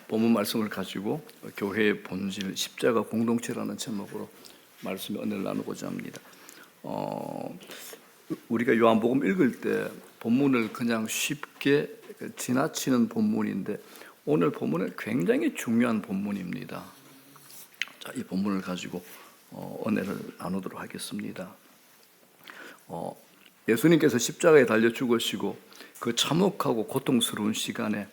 본문 말씀을 가지고 교회의 본질, 십자가 공동체라는 제목으로 말씀의 은혜를 나누고자 합니다. 우리가 요한복음 읽을 때 본문을 그냥 쉽게 지나치는 본문인데 오늘 본문은 굉장히 중요한 본문입니다. 자, 이 본문을 가지고 은혜를 나누도록 하겠습니다. 예수님께서 십자가에 달려 죽으시고 그 참혹하고 고통스러운 시간에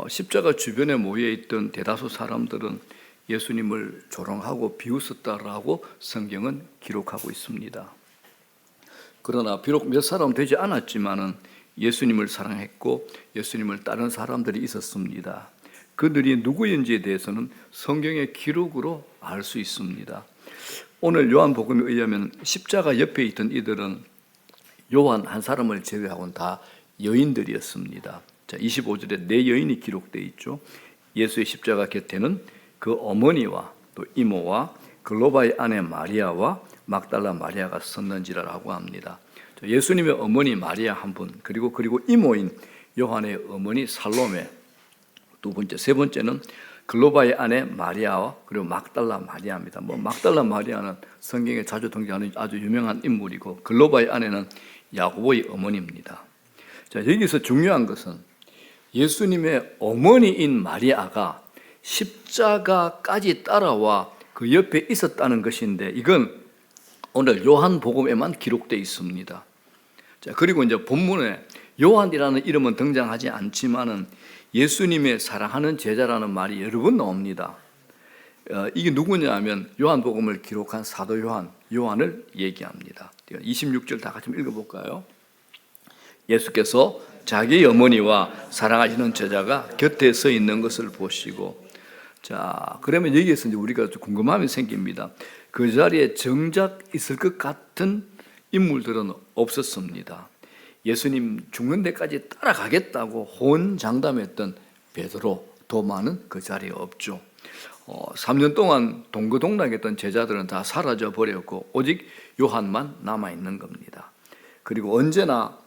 십자가 주변에 모여있던 대다수 사람들은 예수님을 조롱하고 비웃었다라고 성경은 기록하고 있습니다. 그러나 비록 몇 사람 되지 않았지만은 예수님을 사랑했고 예수님을 따른 사람들이 있었습니다. 그들이 누구인지에 대해서는 성경의 기록으로 알 수 있습니다. 오늘 요한복음에 의하면 십자가 옆에 있던 이들은 요한 한 사람을 제외하고는 다 여인들이었습니다. 자, 25절에 네 여인이 기록되어 있죠. 예수의 십자가 곁에는 그 어머니와 또 이모와 글로바의 아내 마리아와 막달라 마리아가 섰는지라라고 합니다. 예수님의 어머니 마리아 한 분, 그리고 이모인 요한의 어머니 살로메 두 번째, 세 번째는 글로바의 아내 마리아와 그리고 막달라 마리아입니다. 막달라 마리아는 성경에 자주 등장하는 아주 유명한 인물이고 글로바의 아내는 야고보의 어머니입니다. 자, 여기서 중요한 것은 예수님의 어머니인 마리아가 십자가까지 따라와 그 옆에 있었다는 것인데 이건 오늘 요한복음에만 기록되어 있습니다. 자, 그리고 이제 본문에 요한이라는 이름은 등장하지 않지만은 예수님의 사랑하는 제자라는 말이 여러 번 나옵니다. 이게 누구냐 하면 요한복음을 기록한 사도 요한을 얘기합니다. 26절 다 같이 읽어볼까요? 예수께서 자기 어머니와 사랑하시는 제자가 곁에 서 있는 것을 보시고, 자, 그러면 여기에서 이제 우리가 좀 궁금함이 생깁니다. 그 자리에 정작 있을 것 같은 인물들은 없었습니다. 예수님 죽는 데까지 따라가겠다고 호언장담했던 베드로, 도마는 그 자리에 없죠. 3년 동안 동거동락했던 제자들은 다 사라져 버렸고 오직 요한만 남아 있는 겁니다. 그리고 언제나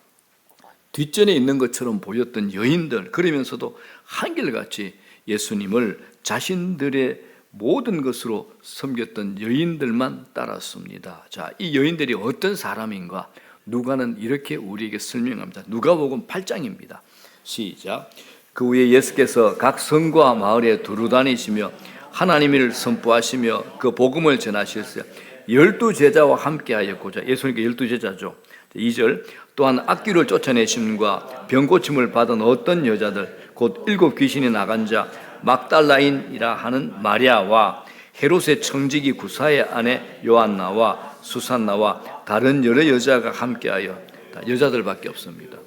뒷전에 있는 것처럼 보였던 여인들, 그러면서도 한결같이 예수님을 자신들의 모든 것으로 섬겼던 여인들만 따랐습니다. 자, 이 여인들이 어떤 사람인가? 누가는 이렇게 우리에게 설명합니다. 누가복음 8장입니다. 시작. 그 후에 예수께서 각 성과 마을에 두루 다니시며 하나님을 선포하시며 그 복음을 전하실세 12제자와 함께 하였고자. 예수님께 12제자죠. 2절. 또한 악귀를 쫓아내심과 병고침을 받은 어떤 여자들 곧 7 귀신이 나간 자 막달라인이라 하는 마리아와 헤롯의 청지기 구사의 아내 요한나와 수산나와 다른 여러 여자가 함께하여, 여자들밖에 없습니다.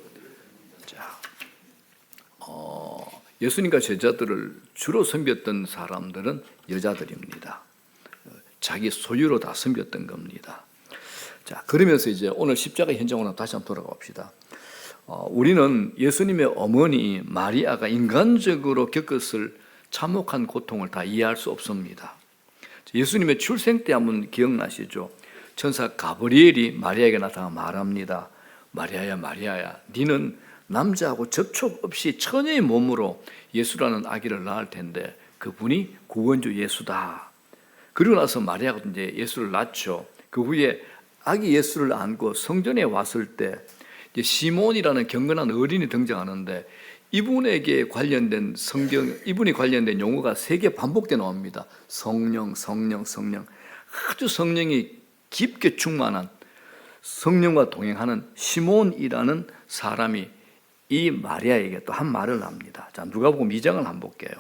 자, 예수님과 제자들을 주로 섬겼던 사람들은 여자들입니다. 자기 소유로 다 섬겼던 겁니다. 자, 그러면서 이제 오늘 십자가 현장으로 다시 한번 돌아가 봅시다. 우리는 예수님의 어머니 마리아가 인간적으로 겪었을 참혹한 고통을 다 이해할 수 없습니다. 예수님의 출생 때 한번 기억나시죠? 천사 가브리엘이 마리아에게 나타나 말합니다. 마리아야, 마리아야, 너는 남자하고 접촉 없이 처녀의 몸으로 예수라는 아기를 낳을 텐데 그분이 구원주 예수다. 그리고 나서 마리아가 이제 예수를 낳죠. 그 후에 아기 예수를 안고 성전에 왔을 때 이제 시몬이라는 경건한 어린이 등장하는데 이분에게 관련된 이분이 관련된 용어가 3개 반복돼 나옵니다. 성령, 성령, 성령. 아주 성령이 깊게 충만한, 성령과 동행하는 시몬이라는 사람이 이 마리아에게 또 한 말을 합니다. 자, 누가복음 2장을 한번 볼게요.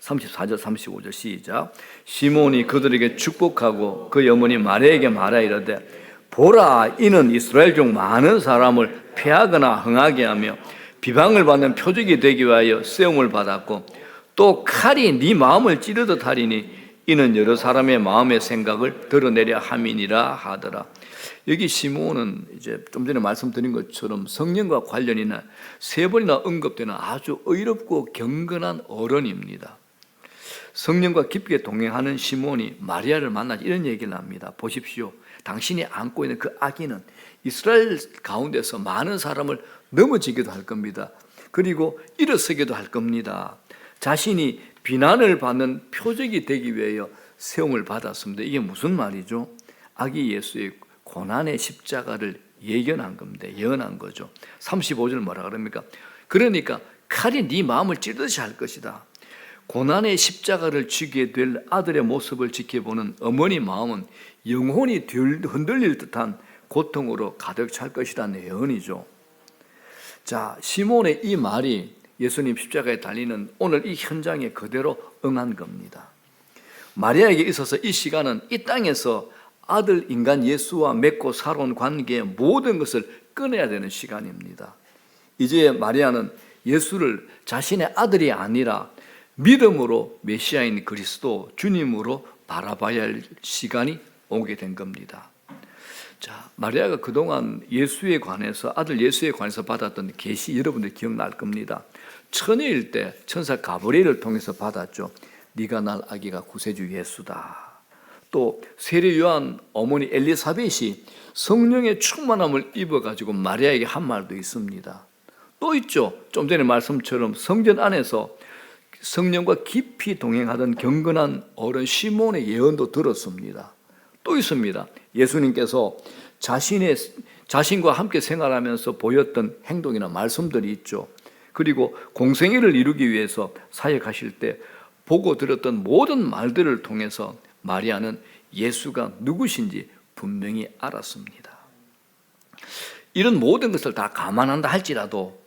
34절 35절 시작. 시몬이 그들에게 축복하고 그 어머니 마리아에게 말하 이르되 보라, 이는 이스라엘 중 많은 사람을 패하거나 흥하게 하며 비방을 받는 표적이 되기 위하여 세움을 받았고 또 칼이 네 마음을 찌르듯 하리니 이는 여러 사람의 마음의 생각을 드러내려 함이니라 하더라. 여기 시몬은 이제 좀 전에 말씀드린 것처럼 성령과 관련이 3번이나 언급되는 아주 의롭고 경건한 어른입니다. 성령과 깊게 동행하는 시몬이 마리아를 만나 이런 얘기를 합니다. 보십시오. 당신이 안고 있는 그 아기는 이스라엘 가운데서 많은 사람을 넘어지기도 할 겁니다. 그리고 일어서기도 할 겁니다. 자신이 비난을 받는 표적이 되기 위하여 세움을 받았습니다. 이게 무슨 말이죠? 아기 예수의 고난의 십자가를 예견한 겁니다. 예언한 거죠. 35절 뭐라 그럽니까? 그러니까 칼이 네 마음을 찌르듯이 할 것이다. 고난의 십자가를 지게 될 아들의 모습을 지켜보는 어머니 마음은 영혼이 흔들릴 듯한 고통으로 가득 찰 것이라는 예언이죠. 자, 시몬의 이 말이 예수님 십자가에 달리는 오늘 이 현장에 그대로 응한 겁니다. 마리아에게 있어서 이 시간은 이 땅에서 아들 인간 예수와 맺고 살아온 관계의 모든 것을 끊어야 되는 시간입니다. 이제 마리아는 예수를 자신의 아들이 아니라 믿음으로 메시아인 그리스도 주님으로 바라봐야 할 시간이 오게 된 겁니다. 자, 마리아가 그동안 예수에 관해서 아들 예수에 관해서 받았던 계시 여러분들 기억날 겁니다. 처녀일 때 천사 가브리엘을 통해서 받았죠. 네가 낳을 아기가 구세주 예수다. 또 세례 요한 어머니 엘리사벳이 성령의 충만함을 입어가지고 마리아에게 한 말도 있습니다. 또 있죠. 좀 전에 말씀처럼 성전 안에서 성령과 깊이 동행하던 경건한 어른 시몬의 예언도 들었습니다. 또 있습니다. 예수님께서 자신과 함께 생활하면서 보였던 행동이나 말씀들이 있죠. 그리고 공생애를 이루기 위해서 사역하실 때 보고 들었던 모든 말들을 통해서 마리아는 예수가 누구신지 분명히 알았습니다. 이런 모든 것을 다 감안한다 할지라도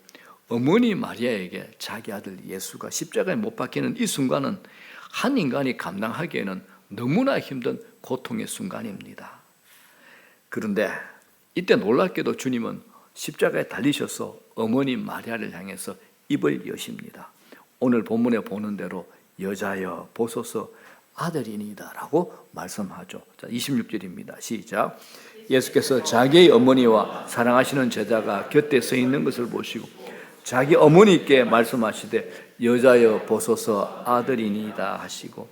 어머니 마리아에게 자기 아들 예수가 십자가에 못 박히는 이 순간은 한 인간이 감당하기에는 너무나 힘든 고통의 순간입니다. 그런데 이때 놀랍게도 주님은 십자가에 달리셔서 어머니 마리아를 향해서 입을 여십니다. 오늘 본문에 보는 대로 여자여 보소서 아들이니이다 라고 말씀하죠. 자, 26절입니다. 시작. 예수께서 자기의 어머니와 사랑하시는 제자가 곁에 서 있는 것을 보시고 자기 어머니께 말씀하시되 여자여 보소서 아들이니이다 하시고,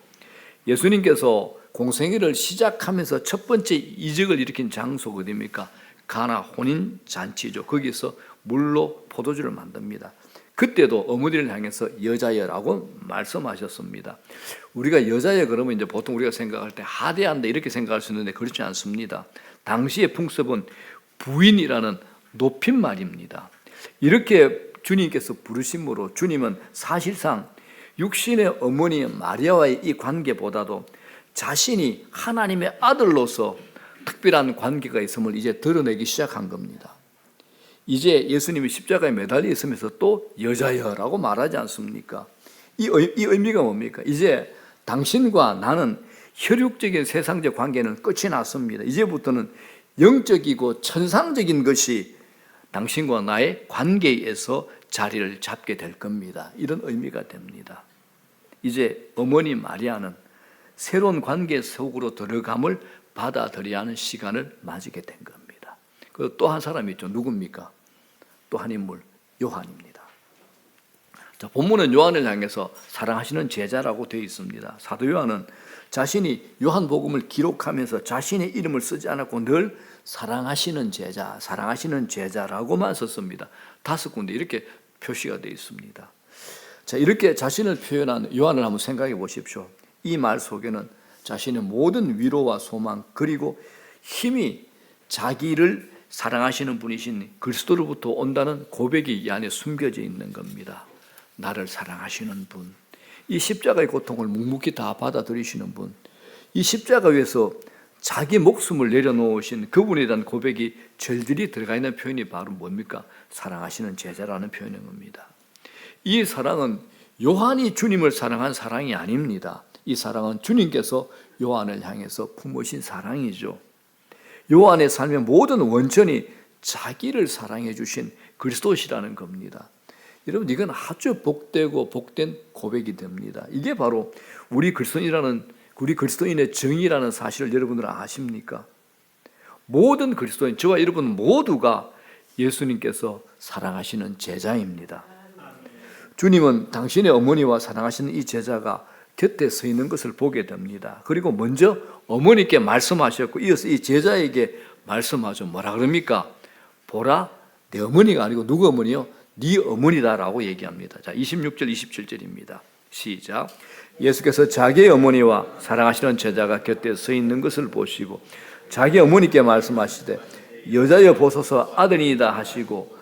예수님께서 공생애를 시작하면서 첫 번째 이적을 일으킨 장소가 어디입니까? 가나 혼인 잔치죠. 거기서 물로 포도주를 만듭니다. 그때도 어머니를 향해서 여자여라고 말씀하셨습니다. 우리가 여자여 그러면 이제 보통 우리가 생각할 때 하대한다 이렇게 생각할 수 있는데 그렇지 않습니다. 당시의 풍습은 부인이라는 높임말입니다. 이렇게 주님께서 부르심으로 주님은 사실상 육신의 어머니 마리아와의 이 관계보다도 자신이 하나님의 아들로서 특별한 관계가 있음을 이제 드러내기 시작한 겁니다. 이제 예수님이 십자가에 매달려 있으면서 또 여자여라고 말하지 않습니까? 이 의미가 뭡니까? 이제 당신과 나는 혈육적인 세상적 관계는 끝이 났습니다. 이제부터는 영적이고 천상적인 것이 당신과 나의 관계에서 자리를 잡게 될 겁니다. 이런 의미가 됩니다. 이제 어머니 마리아는 새로운 관계 속으로 들어감을 받아들여야 하는 시간을 맞이게 된 겁니다. 그리고 또 한 사람이 있죠. 누굽니까? 또 한 인물, 요한입니다. 자, 본문은 요한을 향해서 사랑하시는 제자라고 되어 있습니다. 사도 요한은 자신이 요한복음을 기록하면서 자신의 이름을 쓰지 않았고 늘 사랑하시는 제자, 사랑하시는 제자라고만 썼습니다. 5군데 이렇게 표시가 되어 있습니다. 자, 이렇게 자신을 표현한 요한을 한번 생각해 보십시오. 이 말 속에는 자신의 모든 위로와 소망 그리고 힘이 자기를 사랑하시는 분이신 그리스도로부터 온다는 고백이 이 안에 숨겨져 있는 겁니다. 나를 사랑하시는 분, 이 십자가의 고통을 묵묵히 다 받아들이시는 분, 이 십자가 위에서 자기 목숨을 내려놓으신 그분에 대한 고백이 절들이 들어가 있는 표현이 바로 뭡니까? 사랑하시는 제자라는 표현인 겁니다. 이 사랑은 요한이 주님을 사랑한 사랑이 아닙니다. 이 사랑은 주님께서 요한을 향해서 품으신 사랑이죠. 요한의 삶의 모든 원천이 자기를 사랑해 주신 그리스도시라는 겁니다. 여러분, 이건 아주 복되고 복된 고백이 됩니다. 이게 바로 우리 그리스도인의 정의라는 사실을 여러분들은 아십니까? 모든 그리스도인, 저와 여러분 모두가 예수님께서 사랑하시는 제자입니다. 주님은 당신의 어머니와 사랑하시는 이 제자가 곁에 서 있는 것을 보게 됩니다. 그리고 먼저 어머니께 말씀하셨고 이어서 이 제자에게 말씀하죠. 뭐라 그럽니까? 보라, 내 어머니가 아니고 누구 어머니요? 네 어머니다라고 얘기합니다. 자, 26절, 27절입니다. 시작. 예수께서 자기의 어머니와 사랑하시는 제자가 곁에 서 있는 것을 보시고 자기 어머니께 말씀하시되 여자여 보소서 아들이다 하시고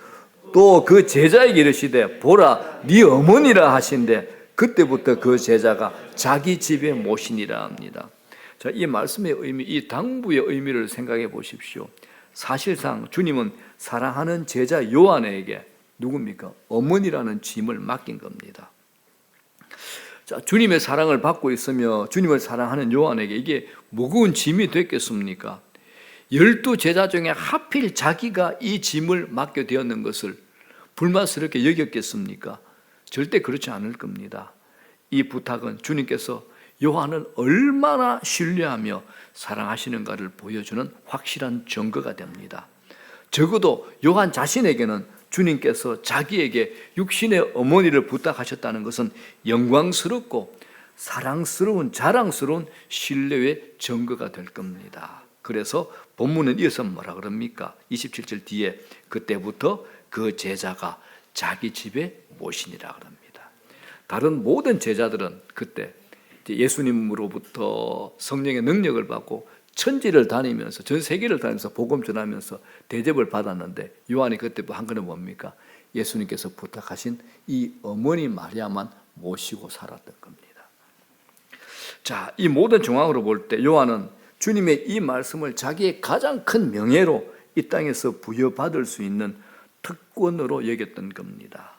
또 그 제자에게 이르시되 보라 네 어머니라 하신대 그때부터 그 제자가 자기 집에 모시니라 합니다. 자, 이 말씀의 의미, 이 당부의 의미를 생각해 보십시오. 사실상 주님은 사랑하는 제자 요한에게 누굽니까? 어머니라는 짐을 맡긴 겁니다. 자, 주님의 사랑을 받고 있으며 주님을 사랑하는 요한에게 이게 무거운 짐이 됐겠습니까? 12 제자 중에 하필 자기가 이 짐을 맡게 되었는 것을 불만스럽게 여겼겠습니까? 절대 그렇지 않을 겁니다. 이 부탁은 주님께서 요한을 얼마나 신뢰하며 사랑하시는가를 보여주는 확실한 증거가 됩니다. 적어도 요한 자신에게는 주님께서 자기에게 육신의 어머니를 부탁하셨다는 것은 영광스럽고 사랑스러운 자랑스러운 신뢰의 증거가 될 겁니다. 그래서 본문은 이어서 뭐라 그럽니까? 27절 뒤에 그때부터 그 제자가 자기 집에 모시니라 그럽니다. 다른 모든 제자들은 그때 예수님으로부터 성령의 능력을 받고 천지를 다니면서 전 세계를 다니면서 복음 전하면서 대접을 받았는데 요한이 그때 한 거는 뭡니까? 예수님께서 부탁하신 이 어머니 마리아만 모시고 살았던 겁니다. 자, 이 모든 정황으로 볼 때 요한은 주님의 이 말씀을 자기의 가장 큰 명예로 이 땅에서 부여받을 수 있는 특권으로 여겼던 겁니다.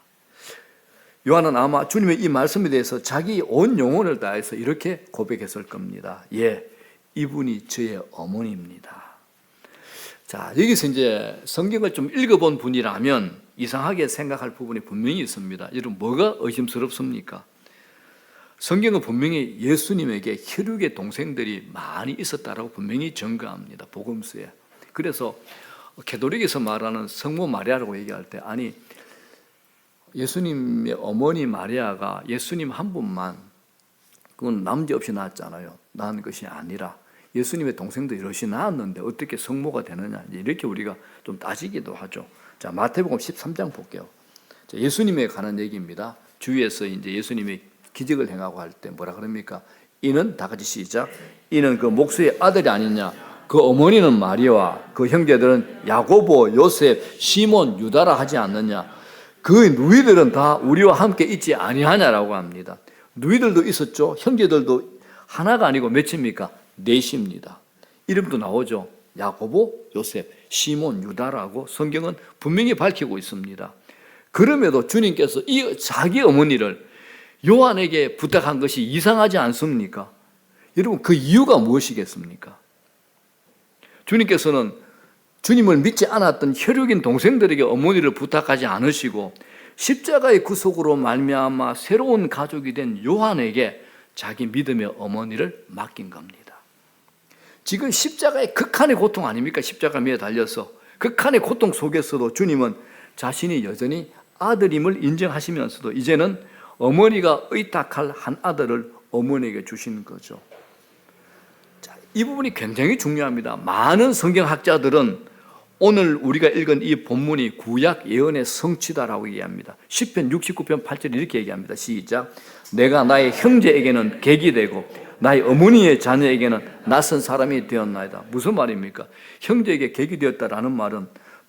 요한은 아마 주님의 이 말씀에 대해서 자기 온 영혼을 다해서 이렇게 고백했을 겁니다. 예, 이분이 저의 어머니입니다. 자, 여기서 이제 성경을 좀 읽어본 분이라면 이상하게 생각할 부분이 분명히 있습니다. 여러분, 뭐가 의심스럽습니까? 성경은 분명히 예수님에게 혈육의 동생들이 많이 있었다라고 분명히 증거합니다. 복음서에. 그래서 가톨릭에서 말하는 성모 마리아라고 얘기할 때 아니 예수님의 어머니 마리아가 예수님 한 분만 그건 남자없이 낳았잖아요. 낳은 것이 아니라 예수님의 동생도 여럿이 낳았는데 어떻게 성모가 되느냐 이렇게 우리가 좀 따지기도 하죠. 자, 마태복음 13장 볼게요. 자, 예수님에 관한 얘기입니다. 주위에서 이제 예수님이 기적을 행하고 할 때 뭐라 그럽니까? 이는 다 같이 시작. 이는 그 목수의 아들이 아니냐? 그 어머니는 마리아와 그 형제들은 야고보, 요셉, 시몬, 유다라 하지 않느냐? 그 누이들은 다 우리와 함께 있지 아니하냐라고 합니다. 누이들도 있었죠. 형제들도 하나가 아니고 몇입니까? 넷입니다. 이름도 나오죠. 야고보, 요셉, 시몬, 유다라고 성경은 분명히 밝히고 있습니다. 그럼에도 주님께서 이 자기 어머니를 요한에게 부탁한 것이 이상하지 않습니까? 여러분, 그 이유가 무엇이겠습니까? 주님께서는 주님을 믿지 않았던 혈육인 동생들에게 어머니를 부탁하지 않으시고 십자가의 구속으로 말미암아 새로운 가족이 된 요한에게 자기 믿음의 어머니를 맡긴 겁니다. 지금 십자가의 극한의 고통 아닙니까? 십자가 위에 달려서 극한의 고통 속에서도 주님은 자신이 여전히 아들임을 인정하시면서도 이제는 어머니가 의탁할 한 아들을 어머니에게 주시는 거죠. 자, 이 부분이 굉장히 중요합니다. 많은 성경학자들은 오늘 우리가 읽은 이 본문이 구약 예언의 성취다라고 얘기합니다. 시편 69편 8절 이렇게 얘기합니다. 시작. 내가 나의 형제에게는 객이 되고 나의 어머니의 자녀에게는 낯선 사람이 되었나이다. 무슨 말입니까? 형제에게 객이 되었다라는 말은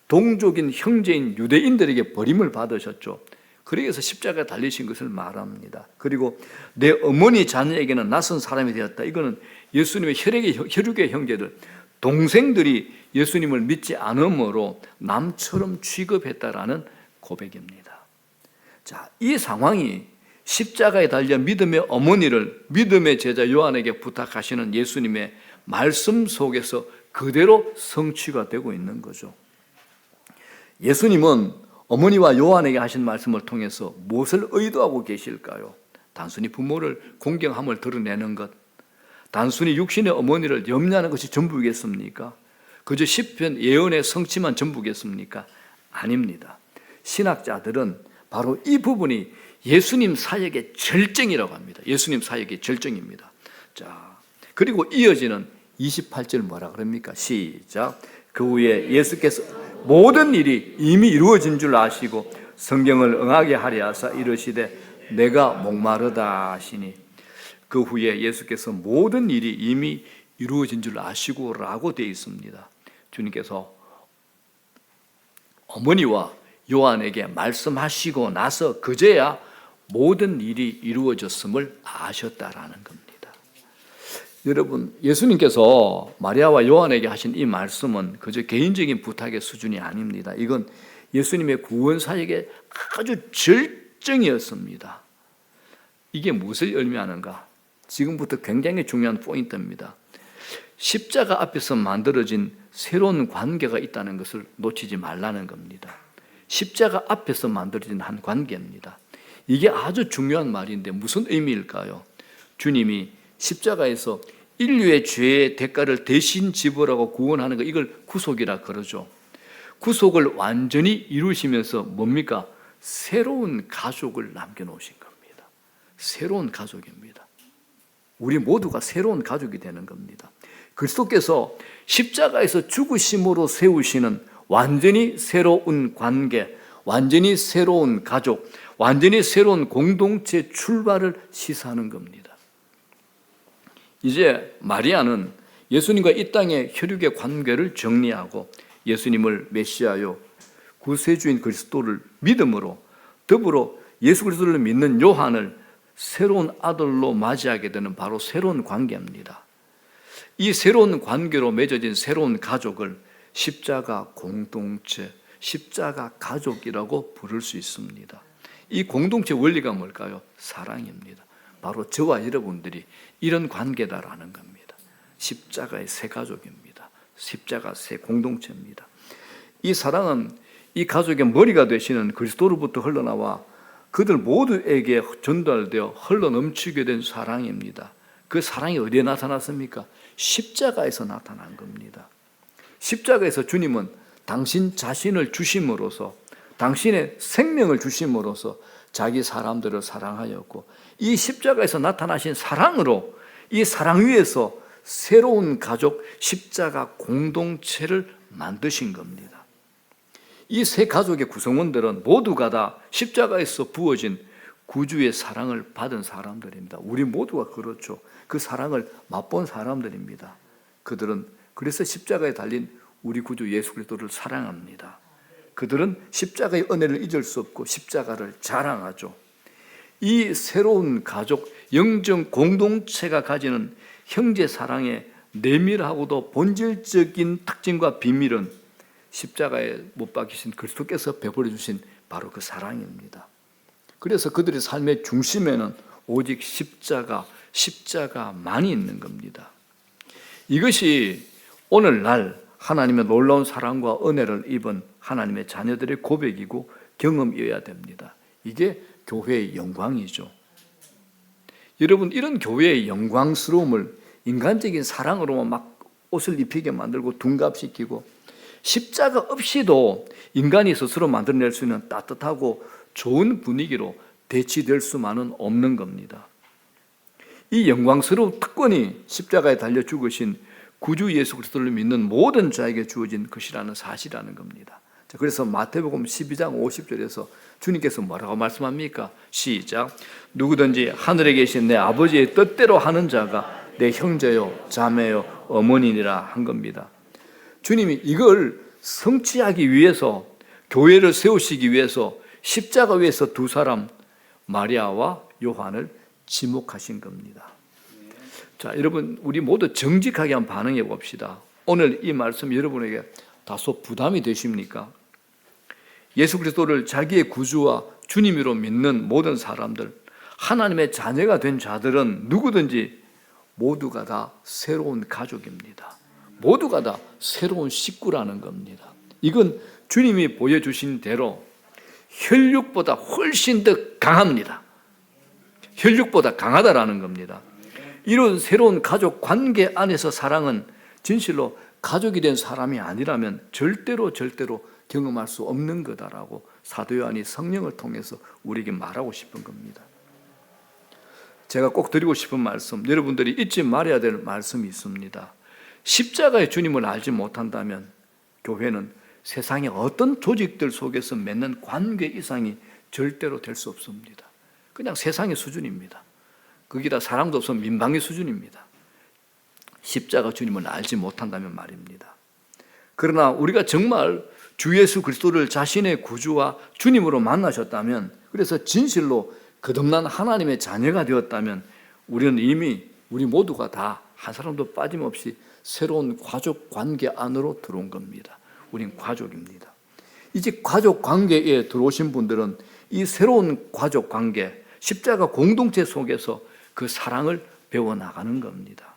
동족인 형제인 유대인들에게 버림을 받으셨죠. 그래서 십자가에 달리신 것을 말합니다. 그리고 내 어머니 자녀에게는 낯선 사람이 되었다. 이거는 예수님의 혈육의 형제들, 동생들이 예수님을 믿지 않으므로 남처럼 취급했다라는 고백입니다. 자, 이 상황이 십자가에 달려 믿음의 어머니를 믿음의 제자 요한에게 부탁하시는 예수님의 말씀 속에서 그대로 성취가 되고 있는 거죠. 예수님은 어머니와 요한에게 하신 말씀을 통해서 무엇을 의도하고 계실까요? 단순히 부모를 공경함을 드러내는 것, 단순히 육신의 어머니를 염려하는 것이 전부겠습니까? 그저 시편 예언의 성취만 전부겠습니까? 아닙니다. 신학자들은 바로 이 부분이 예수님 사역의 절정이라고 합니다. 예수님 사역의 절정입니다. 자, 그리고 이어지는 28절 뭐라 그럽니까? 시작. 그 후에 예수께서 모든 일이 이미 이루어진 줄 아시고 성경을 응하게 하려 하사 이르시되 내가 목마르다 하시니 그 후에 예수께서 모든 일이 이미 이루어진 줄 아시고 라고 되어 있습니다. 주님께서 어머니와 요한에게 말씀하시고 나서 그제야 모든 일이 이루어졌음을 아셨다라는 겁니다. 여러분, 예수님께서 마리아와 요한에게 하신 이 말씀은 그저 개인적인 부탁의 수준이 아닙니다. 이건 예수님의 구원 사역의 아주 절정이었습니다. 이게 무엇을 의미하는가? 지금부터 굉장히 중요한 포인트입니다. 십자가 앞에서 만들어진 새로운 관계가 있다는 것을 놓치지 말라는 겁니다. 십자가 앞에서 만들어진 한 관계입니다. 이게 아주 중요한 말인데 무슨 의미일까요? 주님이 십자가에서 인류의 죄의 대가를 대신 지불하고 구원하는 것, 이걸 구속이라 그러죠. 구속을 완전히 이루시면서 뭡니까? 새로운 가족을 남겨놓으신 겁니다. 새로운 가족입니다. 우리 모두가 새로운 가족이 되는 겁니다. 그리스도께서 십자가에서 죽으심으로 세우시는 완전히 새로운 관계, 완전히 새로운 가족, 완전히 새로운 공동체 출발을 시사하는 겁니다. 이제 마리아는 예수님과 이 땅의 혈육의 관계를 정리하고 예수님을 메시아요 구세주인 그리스도를 믿음으로 더불어 예수 그리스도를 믿는 요한을 새로운 아들로 맞이하게 되는 바로 새로운 관계입니다. 이 새로운 관계로 맺어진 새로운 가족을 십자가 공동체, 십자가 가족이라고 부를 수 있습니다. 이 공동체 원리가 뭘까요? 사랑입니다. 바로 저와 여러분들이 이런 관계다라는 겁니다. 십자가의 새 가족입니다. 십자가 새 공동체입니다. 이 사랑은 이 가족의 머리가 되시는 그리스도로부터 흘러나와 그들 모두에게 전달되어 흘러넘치게 된 사랑입니다. 그 사랑이 어디에 나타났습니까? 십자가에서 나타난 겁니다. 십자가에서 주님은 당신 자신을 주심으로써, 당신의 생명을 주심으로써 자기 사람들을 사랑하였고, 이 십자가에서 나타나신 사랑으로 이 사랑 위에서 새로운 가족, 십자가 공동체를 만드신 겁니다. 이 세 가족의 구성원들은 모두가 다 십자가에서 부어진 구주의 사랑을 받은 사람들입니다. 우리 모두가 그렇죠. 그 사랑을 맛본 사람들입니다. 그들은 그래서 십자가에 달린 우리 구주 예수 그리스도를 사랑합니다. 그들은 십자가의 은혜를 잊을 수 없고 십자가를 자랑하죠. 이 새로운 가족, 영적 공동체가 가지는 형제 사랑의 내밀하고도 본질적인 특징과 비밀은 십자가에 못 박히신 그리스도께서 베풀어 주신 바로 그 사랑입니다. 그래서 그들의 삶의 중심에는 오직 십자가만이 있는 겁니다. 이것이 오늘날 하나님의 놀라운 사랑과 은혜를 입은 하나님의 자녀들의 고백이고 경험이어야 됩니다. 이게 교회의 영광이죠. 여러분, 이런 교회의 영광스러움을 인간적인 사랑으로만 막 옷을 입히게 만들고 둔갑시키고 십자가 없이도 인간이 스스로 만들어낼 수 있는 따뜻하고 좋은 분위기로 대치될 수만은 없는 겁니다. 이 영광스러운 특권이 십자가에 달려 죽으신 구주 예수 그리스도를 믿는 모든 자에게 주어진 것이라는 사실이라는 겁니다. 그래서 마태복음 12장 50절에서 주님께서 뭐라고 말씀합니까? 시작. 누구든지 하늘에 계신 내 아버지의 뜻대로 하는 자가 내 형제요 자매요 어머니니라 한 겁니다. 주님이 이걸 성취하기 위해서, 교회를 세우시기 위해서 십자가 위에서 두 사람, 마리아와 요한을 지목하신 겁니다. 자, 여러분, 우리 모두 정직하게 한번 반응해 봅시다. 오늘 이 말씀 여러분에게 다소 부담이 되십니까? 예수 그리스도를 자기의 구주와 주님으로 믿는 모든 사람들, 하나님의 자녀가 된 자들은 누구든지 모두가 다 새로운 가족입니다. 모두가 다 새로운 식구라는 겁니다. 이건 주님이 보여주신 대로 혈육보다 훨씬 더 강합니다. 혈육보다 강하다라는 겁니다. 이런 새로운 가족 관계 안에서 사랑은 진실로 가족이 된 사람이 아니라면 절대로 경험할 수 없는 거다라고 사도 요한이 성령을 통해서 우리에게 말하고 싶은 겁니다. 제가 꼭 드리고 싶은 말씀, 여러분들이 잊지 말아야 될 말씀이 있습니다. 십자가의 주님을 알지 못한다면 교회는 세상의 어떤 조직들 속에서 맺는 관계 이상이 절대로 될 수 없습니다. 그냥 세상의 수준입니다. 거기다 사랑도 없으면 민방위 수준입니다. 십자가 주님을 알지 못한다면 말입니다. 그러나 우리가 정말 주 예수 그리스도를 자신의 구주와 주님으로 만나셨다면, 그래서 진실로 거듭난 하나님의 자녀가 되었다면, 우리는 이미 우리 모두가 다 한 사람도 빠짐없이 새로운 가족 관계 안으로 들어온 겁니다. 우린 가족입니다. 이제 가족 관계에 들어오신 분들은 이 새로운 가족 관계, 십자가 공동체 속에서 그 사랑을 배워나가는 겁니다.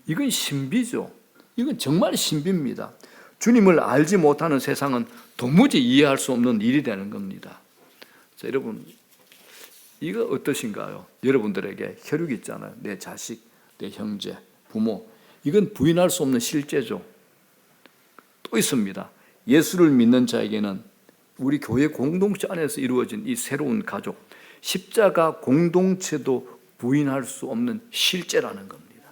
이건 신비죠. 이건 정말 신비입니다. 주님을 알지 못하는 세상은 도무지 이해할 수 없는 일이 되는 겁니다. 자, 여러분, 이거 어떠신가요? 여러분들에게 혈육이 있잖아요. 내 자식, 내 형제, 부모. 이건 부인할 수 없는 실제죠. 또 있습니다. 예수를 믿는 자에게는 우리 교회 공동체 안에서 이루어진 이 새로운 가족, 십자가 공동체도 부인할 수 없는 실제라는 겁니다.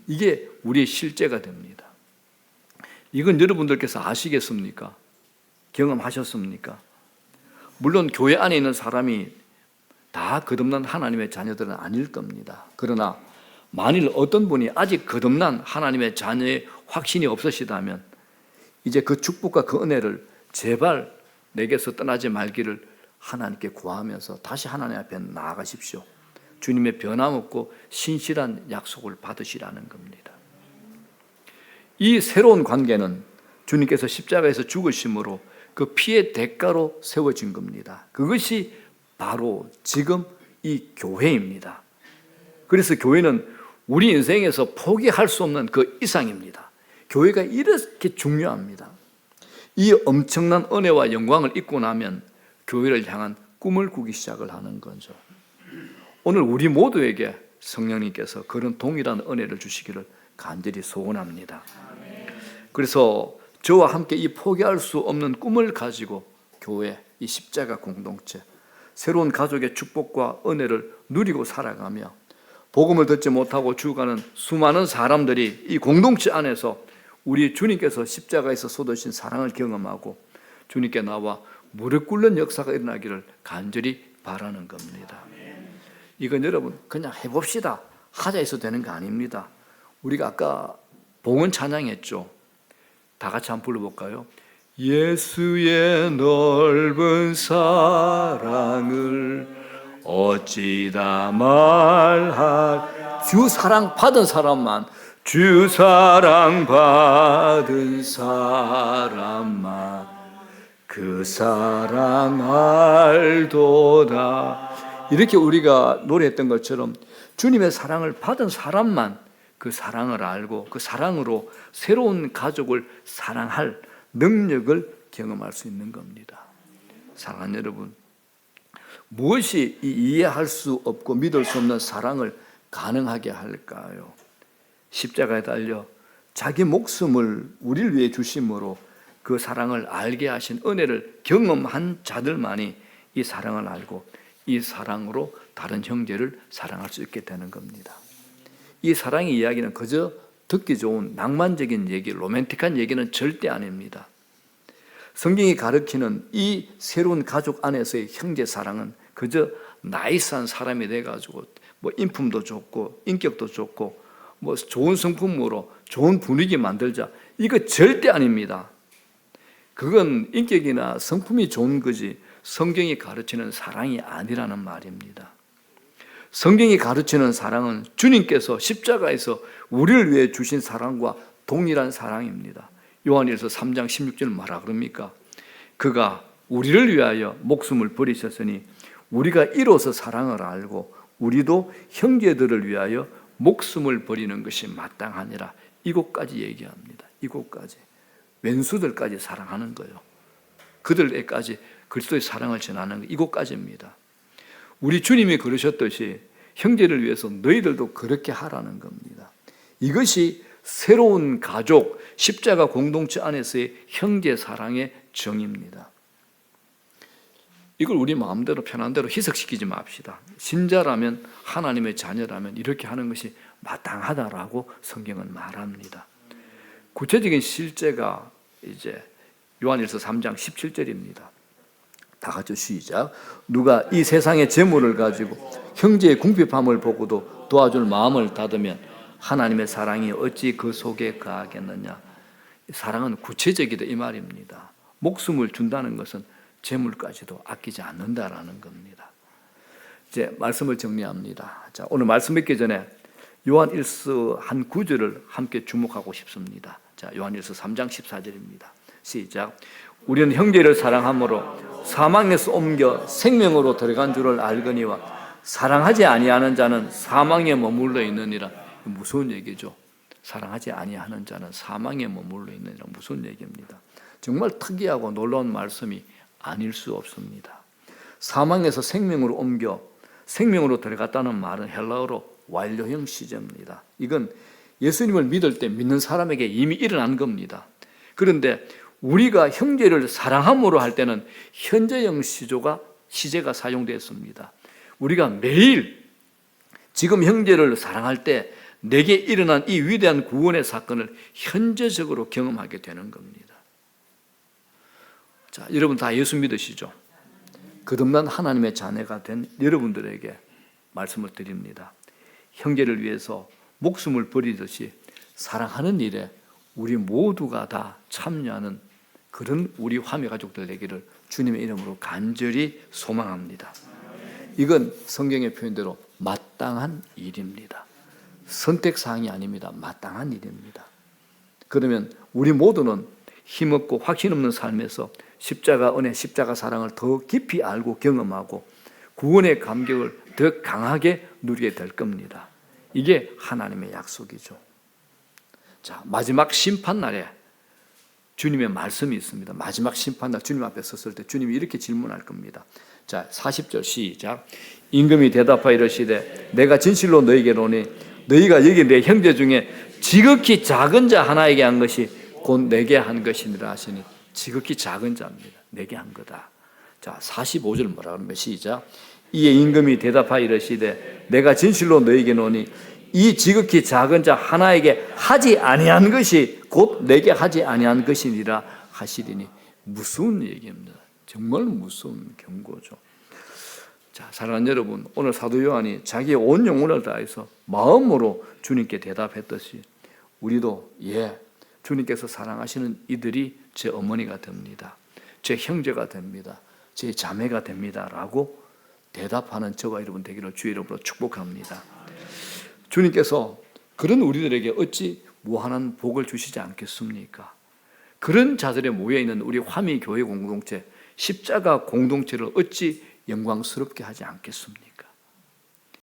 이게 우리의 실제가 됩니다. 이건 여러분들께서 아시겠습니까? 경험하셨습니까? 물론 교회 안에 있는 사람이 다 거듭난 하나님의 자녀들은 아닐 겁니다. 그러나 만일 어떤 분이 아직 거듭난 하나님의 자녀의 확신이 없으시다면 이제 그 축복과 그 은혜를 제발 내게서 떠나지 말기를 하나님께 구하면서 다시 하나님 앞에 나아가십시오. 주님의 변함없고 신실한 약속을 받으시라는 겁니다. 이 새로운 관계는 주님께서 십자가에서 죽으심으로 그 피의 대가로 세워진 겁니다. 그것이 바로 지금 이 교회입니다. 그래서 교회는 우리 인생에서 포기할 수 없는 그 이상입니다. 교회가 이렇게 중요합니다. 이 엄청난 은혜와 영광을 잊고 나면 교회를 향한 꿈을 꾸기 시작을 하는 거죠. 오늘 우리 모두에게 성령님께서 그런 동일한 은혜를 주시기를 간절히 소원합니다. 그래서 저와 함께 이 포기할 수 없는 꿈을 가지고 교회, 이 십자가 공동체, 새로운 가족의 축복과 은혜를 누리고 살아가며 복음을 듣지 못하고 죽어가는 수많은 사람들이 이 공동체 안에서 우리 주님께서 십자가에서 쏟으신 사랑을 경험하고 주님께 나와 무릎 꿇는 역사가 일어나기를 간절히 바라는 겁니다. 이건 여러분 그냥 해봅시다, 하자 해서 되는 거 아닙니다. 우리가 아까 봉헌 찬양했죠. 다 같이 한번 불러볼까요? 예수의 넓은 사랑을 어찌다 말할, 주 사랑 받은 사람만, 주 사랑 받은 사람만 그 사랑 알도다. 이렇게 우리가 노래했던 것처럼 주님의 사랑을 받은 사람만 그 사랑을 알고 그 사랑으로 새로운 가족을 사랑할 능력을 경험할 수 있는 겁니다. 사랑하는 여러분, 무엇이 이해할 수 없고 믿을 수 없는 사랑을 가능하게 할까요? 십자가에 달려 자기 목숨을 우리를 위해 주심으로 그 사랑을 알게 하신 은혜를 경험한 자들만이 이 사랑을 알고 이 사랑으로 다른 형제를 사랑할 수 있게 되는 겁니다. 이 사랑의 이야기는 그저 듣기 좋은 낭만적인 얘기, 로맨틱한 얘기는 절대 아닙니다. 성경이 가르치는 이 새로운 가족 안에서의 형제 사랑은 그저 나이스한 사람이 돼가지고 뭐 인품도 좋고 인격도 좋고 뭐 좋은 성품으로 좋은 분위기 만들자, 이거 절대 아닙니다. 그건 인격이나 성품이 좋은 거지 성경이 가르치는 사랑이 아니라는 말입니다. 성경이 가르치는 사랑은 주님께서 십자가에서 우리를 위해 주신 사랑과 동일한 사랑입니다. 요한일서 3장 16절 뭐라 그럽니까? 그가 우리를 위하여 목숨을 버리셨으니 우리가 이로써 사랑을 알고 우리도 형제들을 위하여 목숨을 버리는 것이 마땅하니라. 이곳까지 얘기합니다. 이곳까지. 왼수들까지 사랑하는 거예요. 그들에까지 그리스도의 사랑을 전하는 거, 이곳까지입니다. 우리 주님이 그러셨듯이 형제를 위해서 너희들도 그렇게 하라는 겁니다. 이것이 새로운 가족, 십자가 공동체 안에서의 형제 사랑의 정의입니다. 이걸 우리 마음대로 편한 대로 희석시키지 맙시다. 신자라면, 하나님의 자녀라면 이렇게 하는 것이 마땅하다라고 성경은 말합니다. 구체적인 실제가 이제 요한일서 3장 17절입니다. 다 같이 시작. 누가 이 세상의 재물을 가지고 형제의 궁핍함을 보고도 도와줄 마음을 닫으면 하나님의 사랑이 어찌 그 속에 거하겠느냐. 사랑은 구체적이다 이 말입니다. 목숨을 준다는 것은 재물까지도 아끼지 않는다라는 겁니다. 이제 말씀을 정리합니다. 자, 오늘 말씀 읽기 전에 요한일서 한 구절을 함께 주목하고 싶습니다. 자, 요한일서 3장 14절입니다. 시작. 우리는 형제를 사랑함으로 사망에서 옮겨 생명으로 들어간 줄을 알거니와 사랑하지 아니하는 자는 사망에 머물러 있느니라. 무서운 얘기죠. 사랑하지 아니하는 자는 사망에 머물러 있느니라. 무슨 얘기입니다. 정말 특이하고 놀라운 말씀이 아닐 수 없습니다. 사망에서 생명으로 옮겨 생명으로 들어갔다는 말은 헬라어로 완료형 시제입니다. 이건 예수님을 믿을 때 믿는 사람에게 이미 일어난 겁니다. 그런데 우리가 형제를 사랑함으로 할 때는 현재형 시제가 사용되었습니다. 우리가 매일 지금 형제를 사랑할 때 내게 일어난 이 위대한 구원의 사건을 현재적으로 경험하게 되는 겁니다. 자, 여러분 다 예수 믿으시죠? 거듭난 하나님의 자녀가 된 여러분들에게 말씀을 드립니다. 형제를 위해서 목숨을 버리듯이 사랑하는 일에 우리 모두가 다 참여하는 그런 우리 화매 가족들 되기를 주님의 이름으로 간절히 소망합니다. 이건 성경의 표현대로 마땅한 일입니다. 선택사항이 아닙니다. 마땅한 일입니다. 그러면 우리 모두는 힘없고 확신 없는 삶에서 십자가 은혜, 십자가 사랑을 더 깊이 알고 경험하고 구원의 감격을 더 강하게 누리게 될 겁니다. 이게 하나님의 약속이죠. 자, 마지막 심판날에 주님의 말씀이 있습니다. 마지막 심판날 주님 앞에 섰을 때 주님이 이렇게 질문할 겁니다. 자, 40절 시작. 임금이 대답하여 이르시되 내가 진실로 너희에게 이르노니 너희가 여기 내 형제 중에 지극히 작은 자 하나에게 한 것이 곧 내게 한 것이니라 하시니 지극히 작은 자입니다. 내게 한 거다. 자, 45절 뭐라 그러면 시작. 이에 임금이 대답하여 이르시되 내가 진실로 너희에게 이르노니 이 지극히 작은 자 하나에게 하지 아니한 것이 곧 내게 하지 아니한 것이니라 하시리니. 무서운 얘기입니다. 정말 무서운 경고죠. 자, 사랑하는 여러분, 오늘 사도 요한이 자기의 온 영혼을 다해서 마음으로 주님께 대답했듯이 우리도 주님께서 사랑하시는 이들이 제 어머니가 됩니다. 제 형제가 됩니다. 제 자매가 됩니다. 라고 대답하는 저와 여러분 되기를 주의 이름으로 축복합니다. 주님께서 그런 우리들에게 어찌 무한한 복을 주시지 않겠습니까? 그런 자들에 모여있는 우리 화미교회 공동체, 십자가 공동체를 어찌 영광스럽게 하지 않겠습니까?